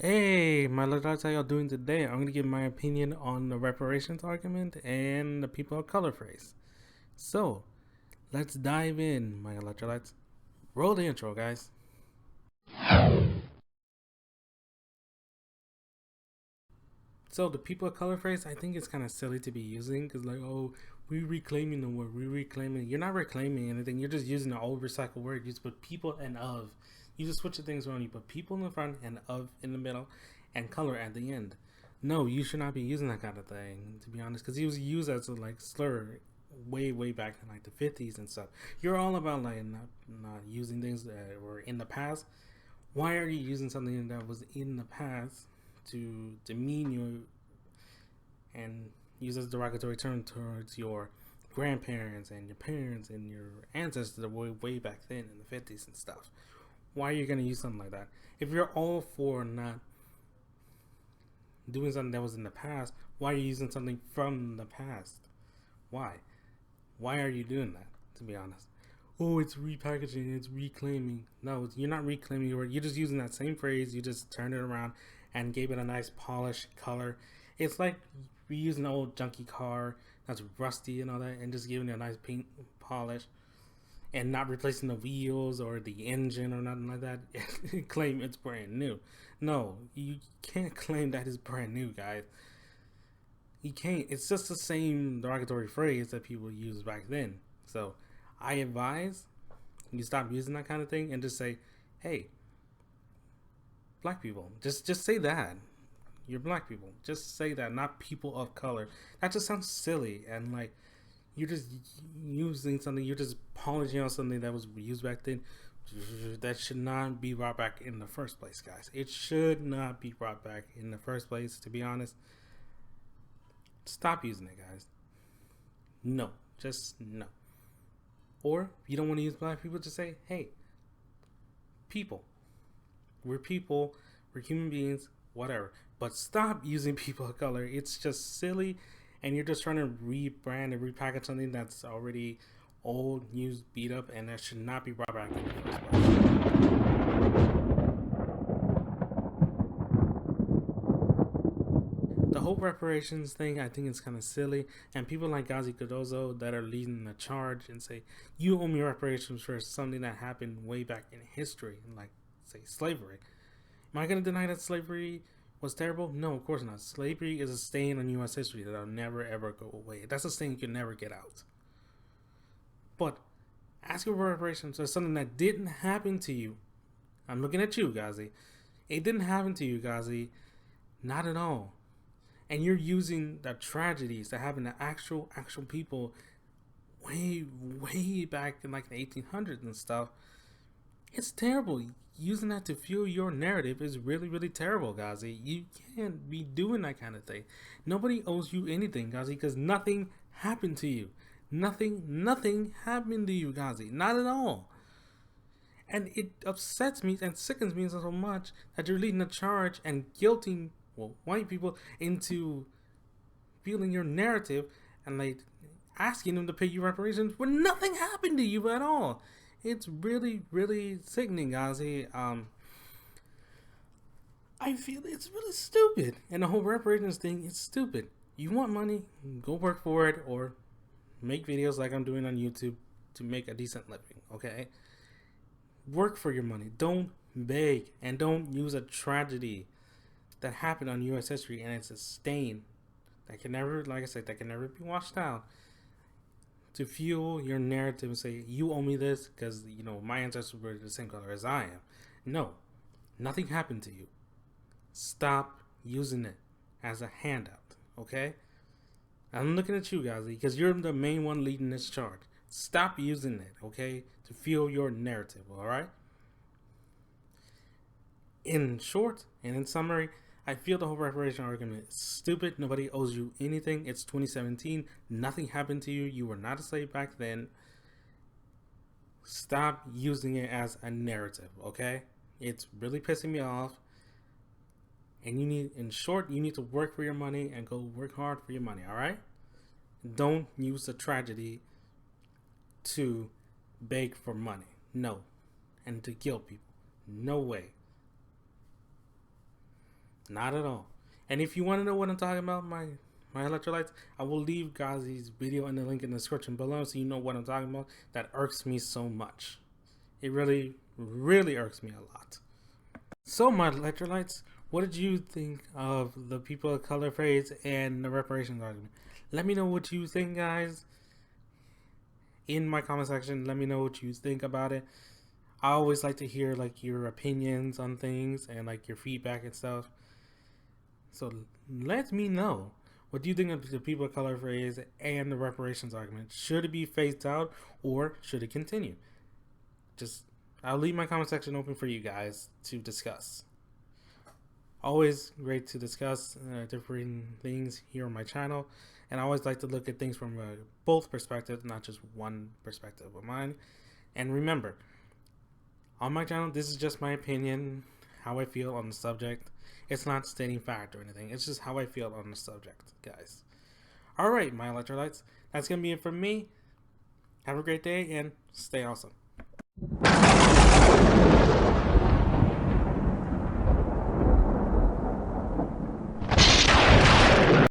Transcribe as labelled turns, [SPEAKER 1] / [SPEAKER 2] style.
[SPEAKER 1] Hey, my Luddites, how y'all doing today? I'm going to give my opinion on the reparations argument and the people of color phrase. So, let's dive in, my electrolytes. Roll the intro, guys. So, the people of color phrase, I think it's kind of silly to be using because, like, oh, we reclaiming the word, we reclaiming. You're not reclaiming anything. You're just using an old recycled word. You just put people and of. You just switch the things around. You put people in the front and of in the middle and color at the end. No, you should not be using that kind of thing, to be honest, because he was used as a like slur way back in like the 50s and stuff. You're all about like not using things that were in the past. Why are you using something that was in the past to demean you and use as a derogatory term towards your grandparents and your parents and your ancestors that were way back then in the 50s and stuff? Why are you going to use something like that? If you're all for not doing something that was in the past, why are you using something from the past? Why? Why are you doing that, to be honest? Oh, it's repackaging, it's reclaiming. No, you're not reclaiming your word. You're just using that same phrase, you just turned it around and gave it a nice polished color. It's like reusing an old junky car that's rusty and all that and just giving it a nice paint polish and not replacing the wheels or the engine or nothing like that. Claim it's brand new. No, you can't claim that it's brand new, guys. You can't. It's just the same derogatory phrase that people used back then. So I advise you stop using that kind of thing and just say, "Hey, black people." Just say that. You're black people. Just say that, not people of color. That just sounds silly and like you're just using something. You're just polishing on something that was used back then. That should not be brought back in the first place, guys. It should not be brought back in the first place. To be honest, stop using it, guys. No, just no. Or if you don't want to use black people, just say, hey, people. We're people. We're human beings. Whatever. But stop using people of color. It's just silly, and you're just trying to rebrand and repackage something that's already old, used, beat up, and that should not be brought back in the first place. The whole reparations thing, I think it's kind of silly, and people like Gazi Cardozo that are leading the charge and say you owe me reparations for something that happened way back in history, like say slavery. Am I going to deny that slavery was terrible? No, of course not. Slavery is a stain on U.S. history that'll never ever go away. That's a stain you can never get out. But asking for reparations for something that didn't happen to you. I'm looking at you, Gazi. It didn't happen to you, Gazi. Not at all. And you're using the tragedies that happened to actual people way back in like the 1800s and stuff. It's terrible. Using that to fuel your narrative is really terrible, Gazi. You can't be doing that kind of thing. Nobody owes you anything, Gazi, because nothing happened to you. Nothing happened to you, Gazi. Not at all. And it upsets me and sickens me so much that you're leading a charge and guilting white people into feeling your narrative and like asking them to pay you reparations when nothing happened to you at all. It's really sickening, Gazi. I feel it's really stupid, and the whole reparations thing is stupid. You want money, go work for it, or make videos like I'm doing on YouTube to make a decent living. Okay, work for your money. Don't beg, and don't use a tragedy that happened on U.S. history, and it's a stain that can never, like I said, that can never be washed out to fuel your narrative and say you owe me this because you know my ancestors were the same color as I am. No, nothing happened to you. Stop using it as a handout. Okay, I'm looking at you guys because you're the main one leading this charge. Stop using it, okay, to fuel your narrative. All right. In short and in summary, I feel the whole reparation argument is stupid. Nobody owes you anything. It's 2017. Nothing happened to you. You were not a slave back then. Stop using it as a narrative, okay? It's really pissing me off. And in short, you need to work for your money and go work hard for your money, all right? Don't use the tragedy to beg for money. No. And to guilt people. No way. Not at all. And if you want to know what I'm talking about, my electrolytes, I will leave Ghazi's video in the link in the description below so you know what I'm talking about. That irks me so much. It really, really irks me a lot. So, my electrolytes, what did you think of the people of color phrase and the reparations argument? Let me know what you think, guys. In my comment section, let me know what you think about it. I always like to hear like your opinions on things and like your feedback and stuff. So let me know. What do you think of the people of color phrase and the reparations argument? Should it be phased out or should it continue? Just, I'll leave my comment section open for you guys to discuss. Always great to discuss different things here on my channel. And I always like to look at things from both perspectives, not just one perspective of mine. And remember, on my channel, this is just my opinion, how I feel on the subject. It's not stating fact or anything. It's just how I feel on the subject, guys. Alright, my electrolytes. That's going to be it from me. Have a great day and stay awesome.